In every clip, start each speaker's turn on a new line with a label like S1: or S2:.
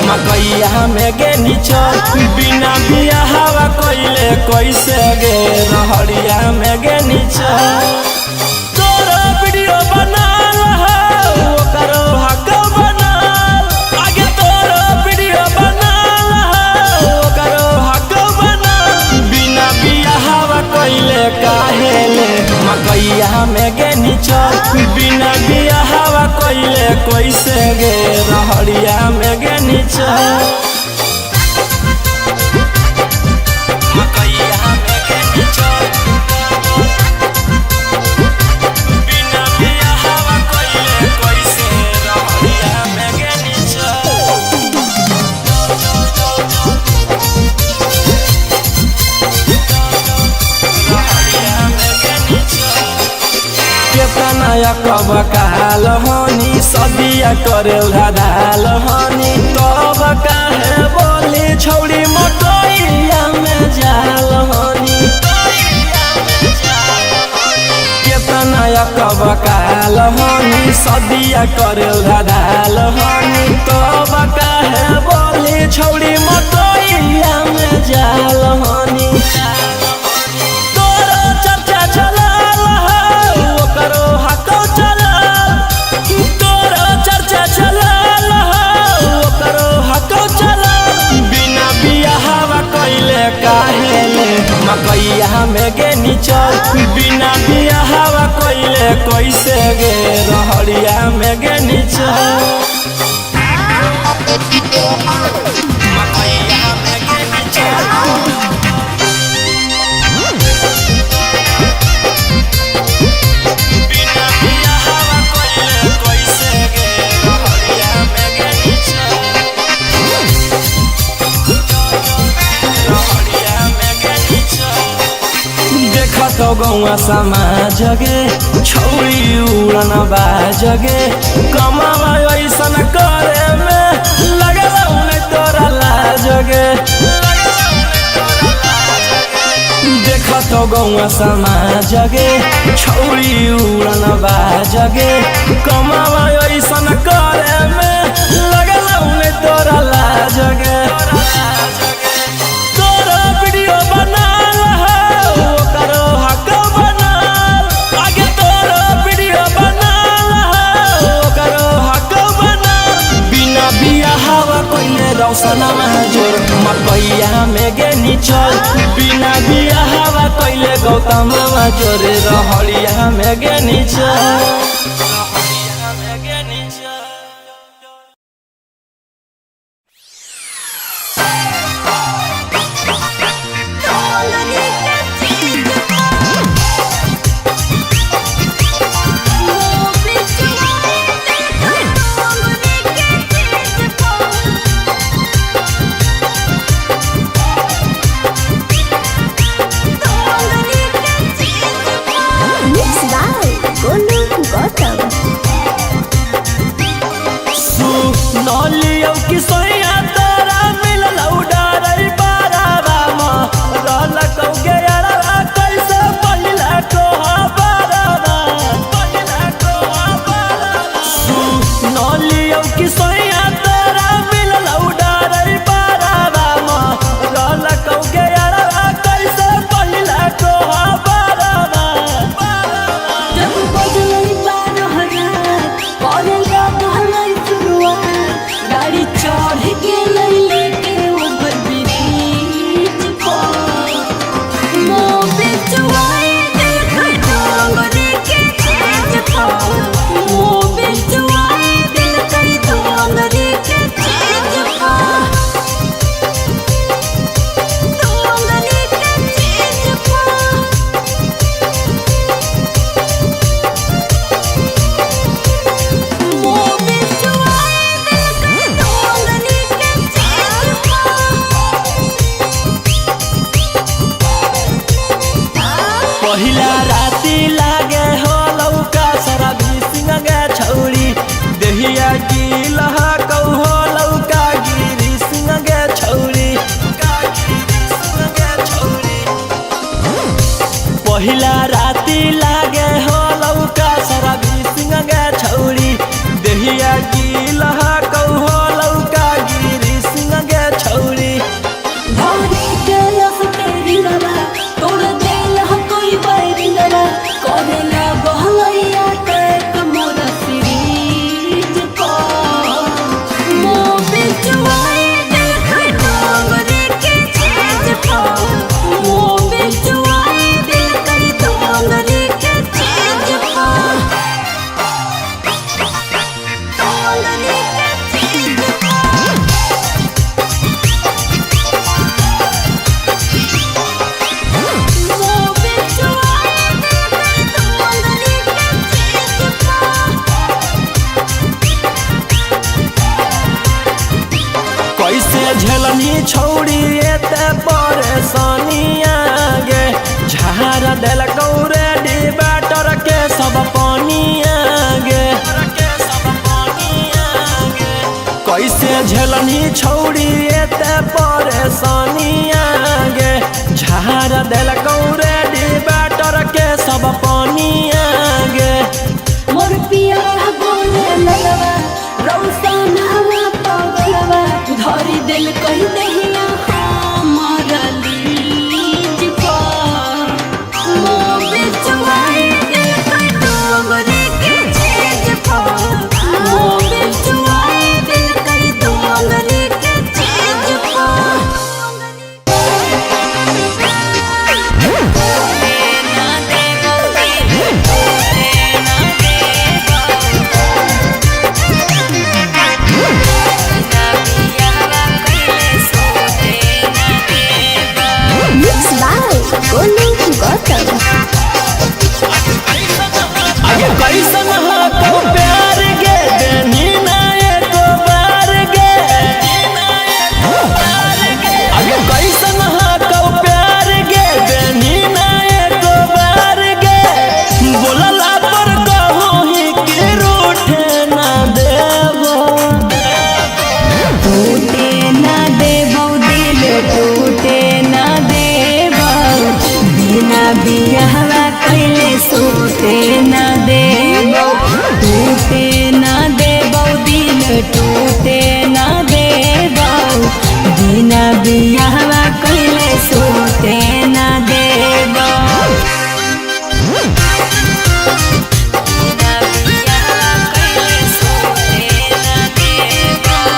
S1: मकैया में गे निचल बिना बियाहवा कइले कैसे गे रहरिया में गे निचल तोरा वीडियो बनाल हो ओकरो हक बनाल आगे तोरा वीडियो बनाल हो ओकरो हक बनाल बिना बियाहवा कइले काहे ले मकैया में गे निचल बिना बियाहवा कइले कैसे गे रहरिया में गे निचल मकैया में गे निचल बिना बियाहवा कइले कैसे रहरिया में गे निचल रहरिया में गे निचल केतना कब काल हनी सदिया करे धाल हनी तब काहे बोली छौड़ी मकैया में जाल हनी केतना कब काल हनी सदिया करे धाल हनी तब काहे बोली छौड़ी मकैया में जाल हनी तोरा चर्चा चलाल हो ओकरो हक चलाल तोरा चर्चा चलाल हो ओकरो हक चलाल बिना बियाहवा कइले काहे ले मकैया में गे निचल बिना बियाहवा कइले कैसे गे रहरिया में गे निचल मकैया में गे निचल बिना बियाहवा कइले कैसे गे रहरिया में गे निचल रहरिया में गे निचल देखत गौआ समाज गे छौरी उड़न बाज गे कमावा ऐसन करे में लगल उन्हें तोरा लाज गे देखत गौआ समाज गे छौरी उड़न बाज गे कमावा ऐसन करे में लगल उन्हें तोरा लाज गे तोरा वीडियो बनाल हो ओकरो हक बनाल आगे तोरा वीडियो बनाल हो ओकरो हक बनाल बिना बियाहवा कइले रौशना जोर मकैया में गे निचल बिना बियाहवा कइले गौतम जोर रहरिया में गे निचल रहरिया में गे निचल
S2: Mixed by Golu Gautam.
S1: पहिला राती लागे हो लौका सारा भी सिंह गे छौरी देहिया की लहा कौ हो लौका गिरी सिंह गे छौरी पहिला राती लागे हो लौका सारा भी सिंह गे छौरी देहिया की लहा कौ हो लौका गिरी सिंह गे छौरी कैसे झेलनी छौड़ी एते परेशानी आगे झाड़ दिल कौरे डिबाटर के सब पानी आगे कैसे झेलनी छौड़ी एते परेशानी आगे झाड़ दिल कौरे डिबाटर के सब पानी आगे
S2: मोर पिया बोले लगवा रौशन हवा पगलवा धरी दिल कही दहिया हमारा लीज पर मोबे चुआई दिल कही डोंगरी के चीज पर मोबे चुआई दिल कही डोंगरी के चीज पर
S1: आगे कैसन हाथों प्यार गे देनी ना एको बार गे आगे कैसन हाथों प्यार गे देनी ना एको बार गे बोलला पर कहूँ ही कि रूठे ना देबो
S2: टूटे ना देबो दिल टूटे ना देबो बिना बियाहवा कैले सोते ना देबो टूटे ना देबो दिल टूटे ना देबो बिना बियाहवा कैले सोते ना देबो बिना बियाहवा कैले सोते ना देबो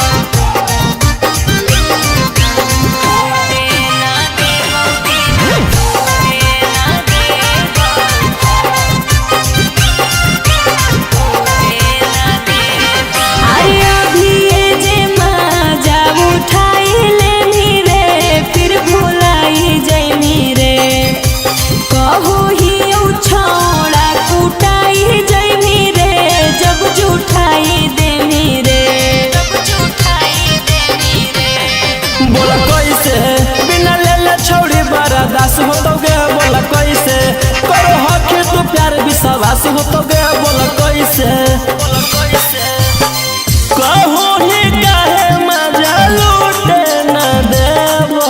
S1: बोला कैसे बिना लेले छौड़ी बर्दाश्त हो तो गे बोला कैसे करो हके तू प्यार विश्वास हो तो गे बोला कैसे कहो ही काहे मजा लूटे ना देबो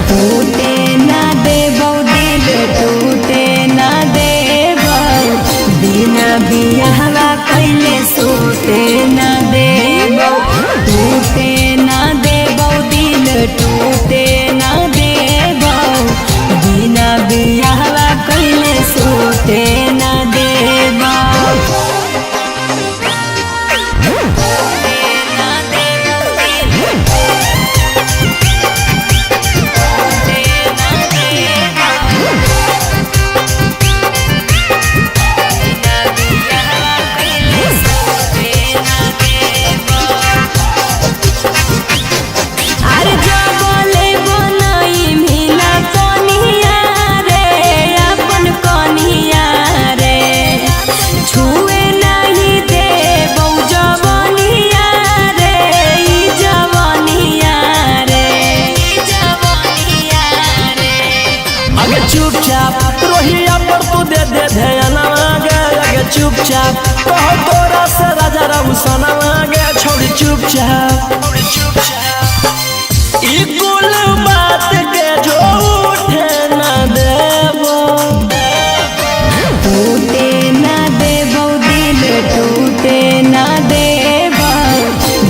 S2: टूटे ना देबो दिल टूटे ना देबो बिना बियाहवा कैले सोते ना देबो टूटे ना देबो दिल टूटे ना देबो बिना बियाहवा कैले सोते ना
S1: चुपचाप रोहिया पर तू दे दे ध्यान गे लगे चुपचाप कहो तोरा से राजा राम सना गे छोड़ी चुपचाप ई कुल बात के जो उठे न देबो
S2: टूटे ना देबो दिल टूटे ना देबो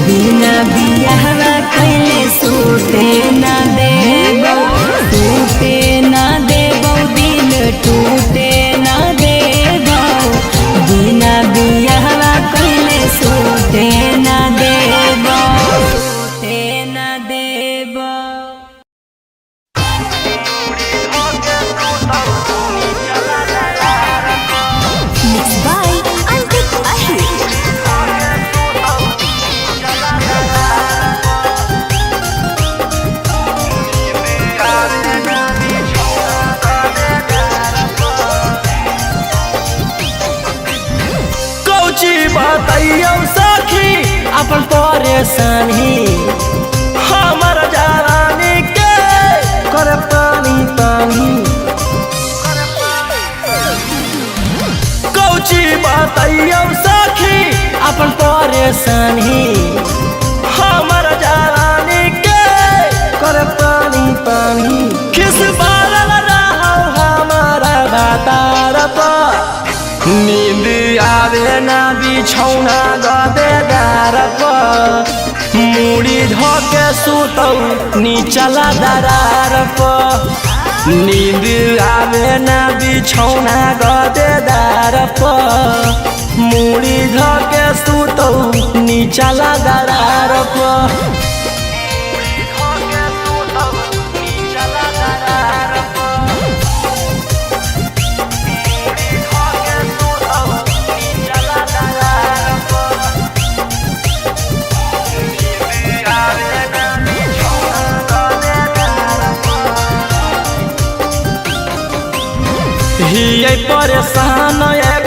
S2: बिना बियाहवा कैले सूते ना देबो टूटे ना देबो दिल टूटे ना देबो बिना बियाहवा कैले सूते ना देबो सूते ना देबो। Mixed by Antik Ahli.
S1: कौची बताइयो सखी अपन परेशानी हमर जवानी के करे पानी पानी कौची बताइयो सखी अपन परेशानी हमर जवानी के करे पानी पानी किस बारल रहो हमारा बातार पर नींद आवे ना बिछौना गदेदार पर मुड़ी धोके सुतौ नीचला दरार पर नींद आवे ना बिछौना गदेदार पर मुड़ी धोके सुतौ नीचला दरार पर हिये परेशान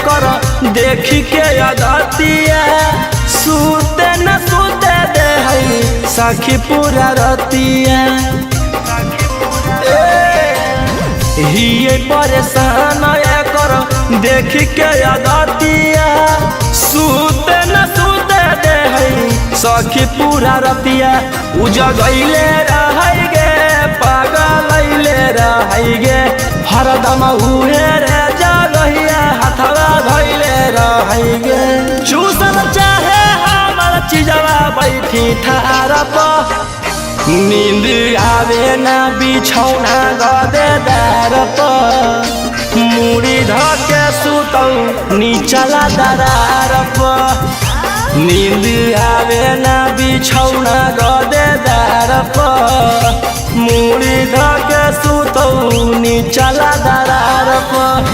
S1: कर देखी के अदतिया सूते न सूते दे है सखी पूरा रतिया हिये परेशान कर देखी के अदतिया सूते न सूते दे है सखी पूरा रतिया उजगैले रहै गे पागलैले रहै गे हरदम उहे रे जगहिया हथवा धैले रहै गे चूसन चाहे हमर चिजवा बैठी ठार पर नींद आवे ना बिछौना गदेदार पर मुड़ी धके सुतौ नीचला दरार पर नींद आवे ना बिछौना गदेदार पर मुड़ी धके सुतौ नीचला दरार पर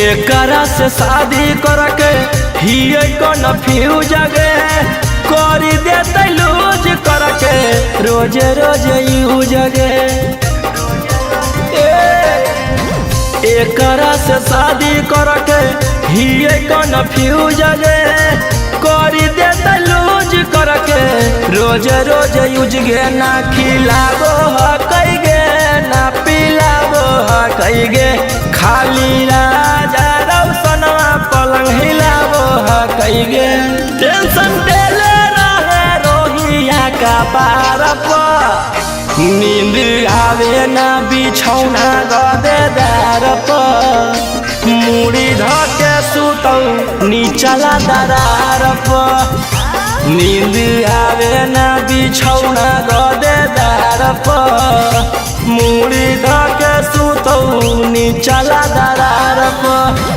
S1: एकरा से शादी करके हिये कन्फ्यूज गे करी देते लूज करके रोज रोज यूज गे एकरा से शादी करके हिये कन्फ्यूज गे करी देते लूज करके रोज रोज यूज गे ना खिलाबो हकई गे ना पिलाबो हकई गे खाली राजा रौसनवा पलंग हिलाबो हकई गे टेंशन देले रहे रोहिया का पार पर नींद आवे ना बिछौना गदेदार पर मुड़ी धके सुतौ नीचला दरार पर नींद आवे ना बिछौना गदेदार पर मुड़ी धके सुतौ नीचला दरार पर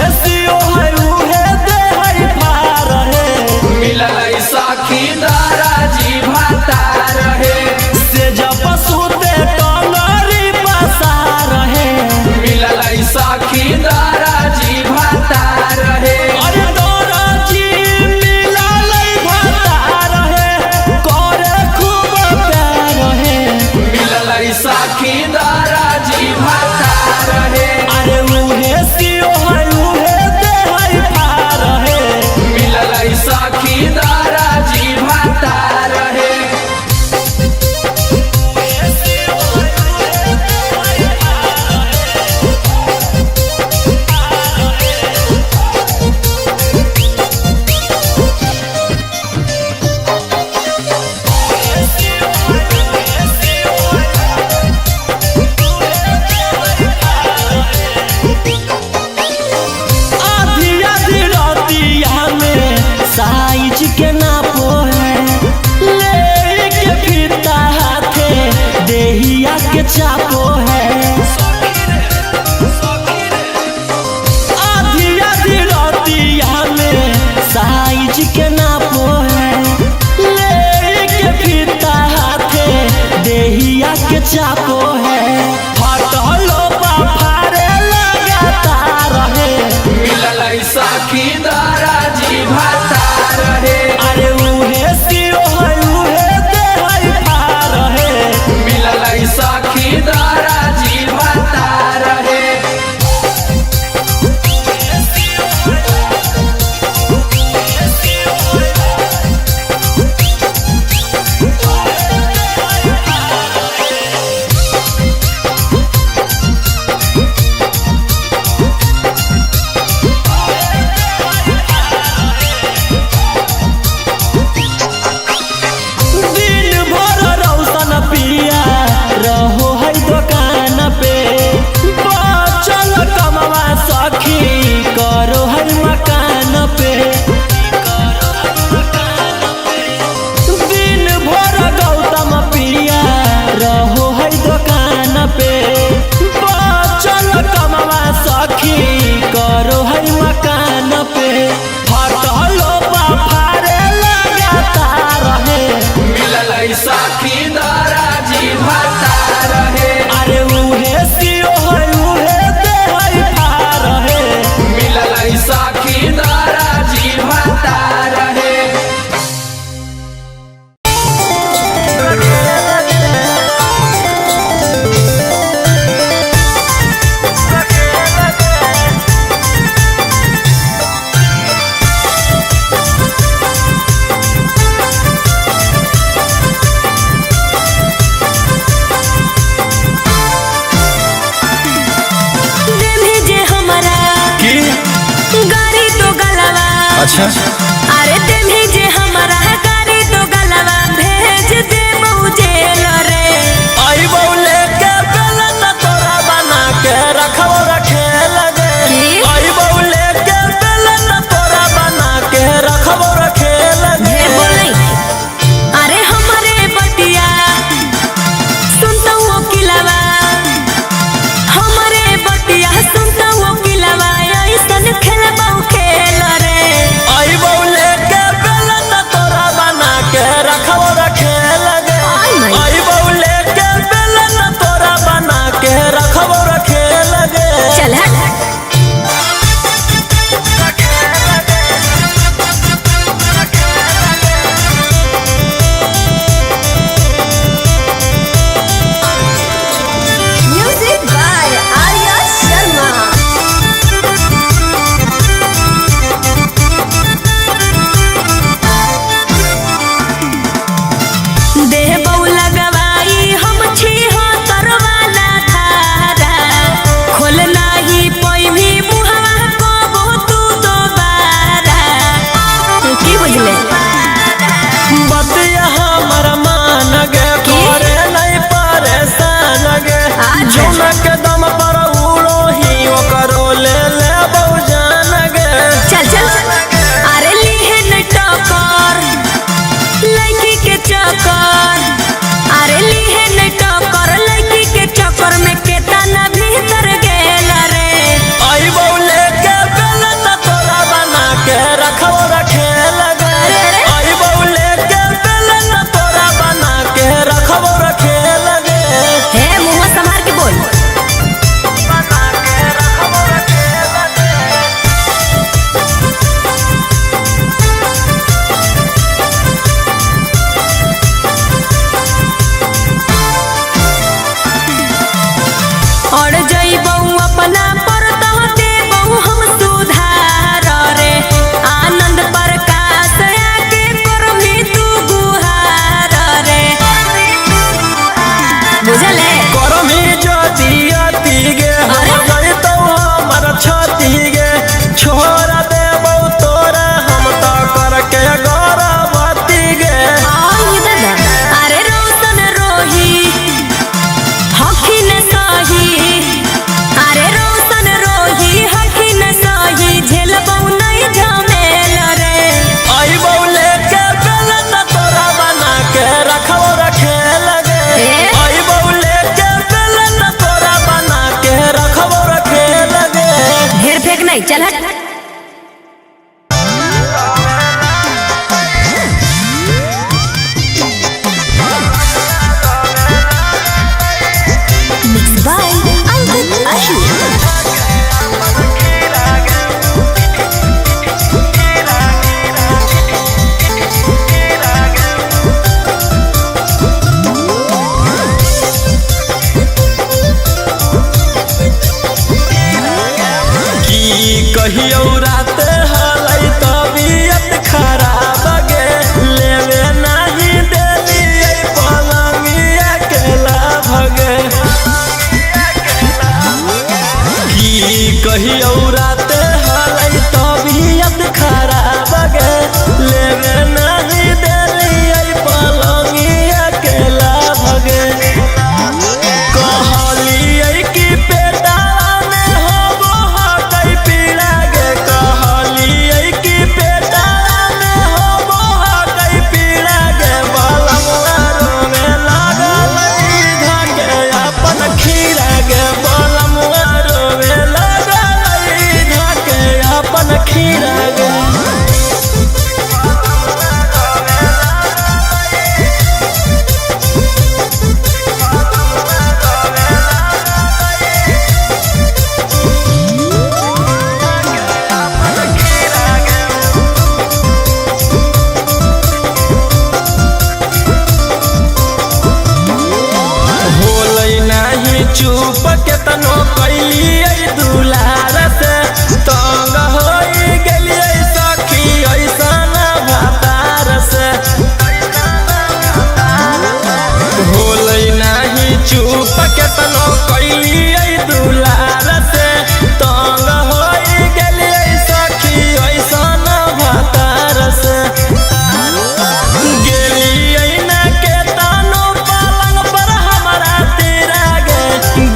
S1: उहे सियो है उहे दे है फार है
S3: मिलल सखी दराजी भातार है
S1: से जब सुते टंगरी पसार है
S3: मिलल सखी दराजी भातार है
S1: अरे दराजी मिलल भातार है करे खूब प्यार है
S3: मिलल सखी दराजी भातार है
S1: अरे उहे सियो है उहे दे है फार है
S3: मिलल सखी दराजी भातार है
S1: आधी आधी रातिया में साइज के नापो है ले के फिरता हाथे देहिया के चापो है आधी आधी रातिया में साइज के नापो है ले के फिरता हाथे देहिया के चापो है फटलो फारे लगातार है
S3: मिलल सखी दराजी भातार है
S1: अरे उहे सियो है उहे दे है फार है
S3: मिलल सखी दराजी भातार है
S1: दिन भर रौशन पिया रहो है दुकान पे बचल कमवा सखी करो है मकान पे दिन भर गौतम पिया रहो है दुकान पे बचल कमवा सखी करो है मकान पे फटलो फारे लगातार है
S3: मिलल सखी दराजी भातार है
S1: अरे उहे सियो है उहे दे है फार है
S3: मिलल सखी दराजी भातार है
S2: भेजे हमारा
S1: की
S2: गाड़ी तो गलवा
S1: अच्छा
S2: अरे ते भेजे हमारा गाड़ी तो गलवा भेज दे मुझे रे
S1: आई बौले के बेलन तोरा बना के रखो रखे लगे
S2: की?
S1: आई बौले के बेलन तोरा बना के रखो रखे लगे
S2: ढेर बोल नहीं अरे हमारे बतिया सुनता हूँ किलावा हमारे बतिया सुनता हूँ किलावा ऐसन खेलबा खेल रे
S1: आई बौले
S2: नहीं चल हट। Mixed by Ankit Ashur।
S1: कहियो रात हलै तबीयत खराब गे लेवे नहीं देली पलंगिया के भगे की कहियो रात हलै तबीयत खराब गे लेवे नहीं देली पलंगिया के भगे कहलिए कि पेटा चुप केतनो कैलिए दुलार से तंग होई गेलिए सखी ऐसन भातार से होलै नहीं चुप केतनो कैलिए दुलार से तंग होई गेलिए सखी ऐसन भातार से गेलिए ना केतनो पलंग पर हमरा तेरा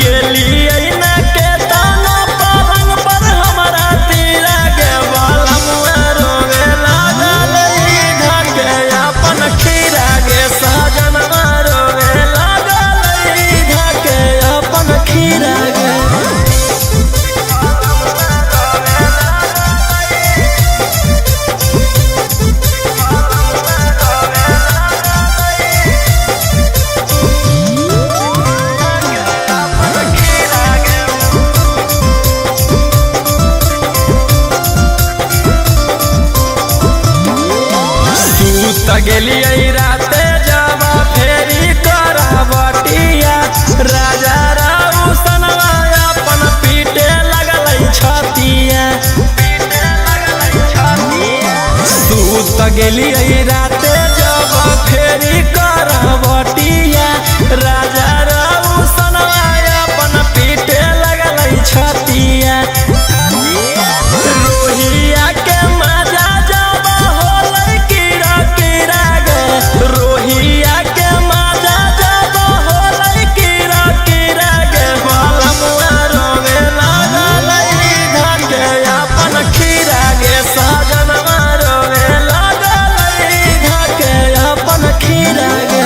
S1: गेलिए ना के ताना पलंग पर हमरा तेरा गे बालमुआ रोवे लागल ढके अपन खीरा गे सहजन रोवे लागल ढके अपन खीरा गे गेलिए राते जावा फेरी करावटिया राजा राऊ सनवा अपन पीटे लगलै छतिया सूत गेलिए राते जावा फेरी करावटिया राजा राऊ सनवा अपन पीटे लगलै छतिया रोहिया के मजा जावा होलै कीड़ा रोहिया के मजा जब होलै कीड़ा कीड़ा गे बालमुआ रोवे लागल ढके अपन खीरा गे सहजनवा रोवे लागल ढके अपन खीरा गे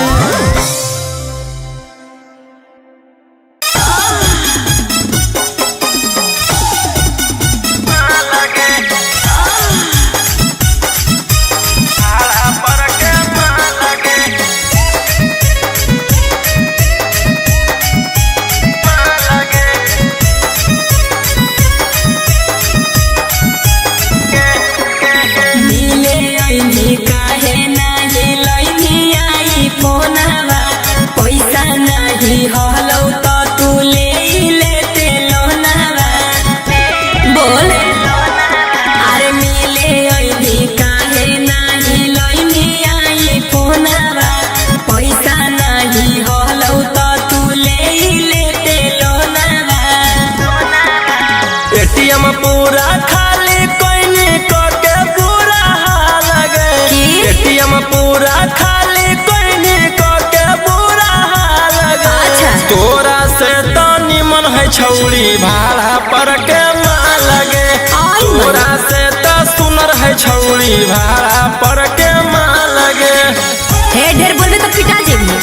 S1: एटीएम पूरा खाली कोइनी के बुरा हाल गे एटीएम पूरा खाली कोइनी के बुरा हाल गे तोरा से तो निमन है छौड़ी भाड़ा पर के माल गे तोरा से तो सुनर है छौड़ी भाड़ा पर के माल गे
S2: हे ढेर बोलबे तो पिटा जेबी।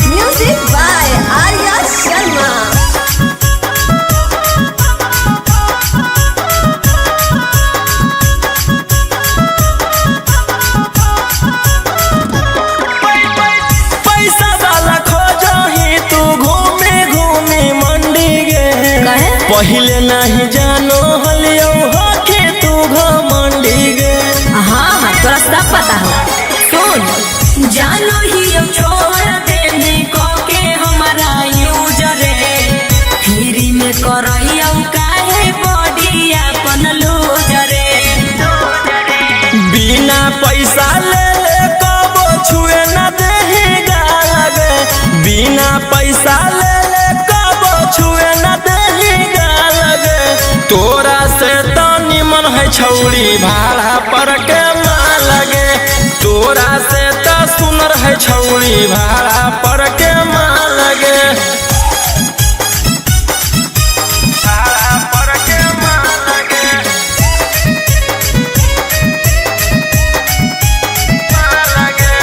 S2: Music by
S1: पहिले नहीं जानो हलियो होके तू घमंडी गे।
S2: हाँ हाँ तोरा सब पता हो। सुन जानो ही छोड़ देने को के हमारा यूज रे फ्री में करइयो काहे बॉडी अपन लूज रे।
S1: बिना पैसा ले ले कबो छुए न देगा लगे, बिना पैसा ले ले कबो छुए न देगा लगे। तोरा से तो निमन है छौड़ी भाड़ा पर के माँ लगे, तोरा से तो सुनर है छौड़ी भाड़ा पर के माँ लगे। भाड़ा पर के माँ लगे, माँ लगे,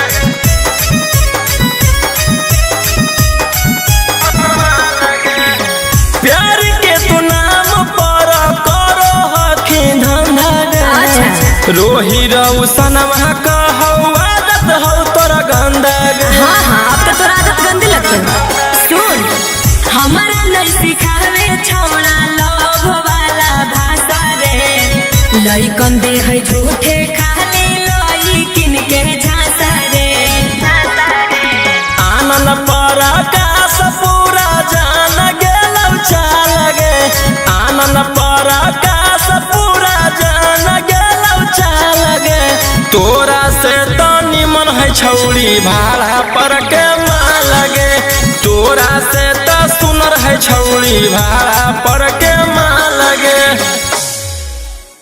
S1: माँ लगे। प्यार के तू नाम पर करो हखी धंधा गे। रोही रौसनवा कहौ आदत हौ तोरा गंदा गे।
S2: हाँ हाँ अब तो तोरा आदत गंदी लगते हो। सुन हमारा नहीं सिखावे छोड़ा लोभ वाला भाषा रे लइकन दे है झूठे खाली लइकिन के झांसा रे।
S1: आनंद पर आकाश पूरा जान गेलौ चाल गे, आनंद पर आकाश पूरा जान गेलौ चाल गे। तोरा से तो निमन है छौड़ी भाड़ा पर के माँ लगे, तोरा से तो सुनर है छौड़ी भाड़ा पर के माँ लगे।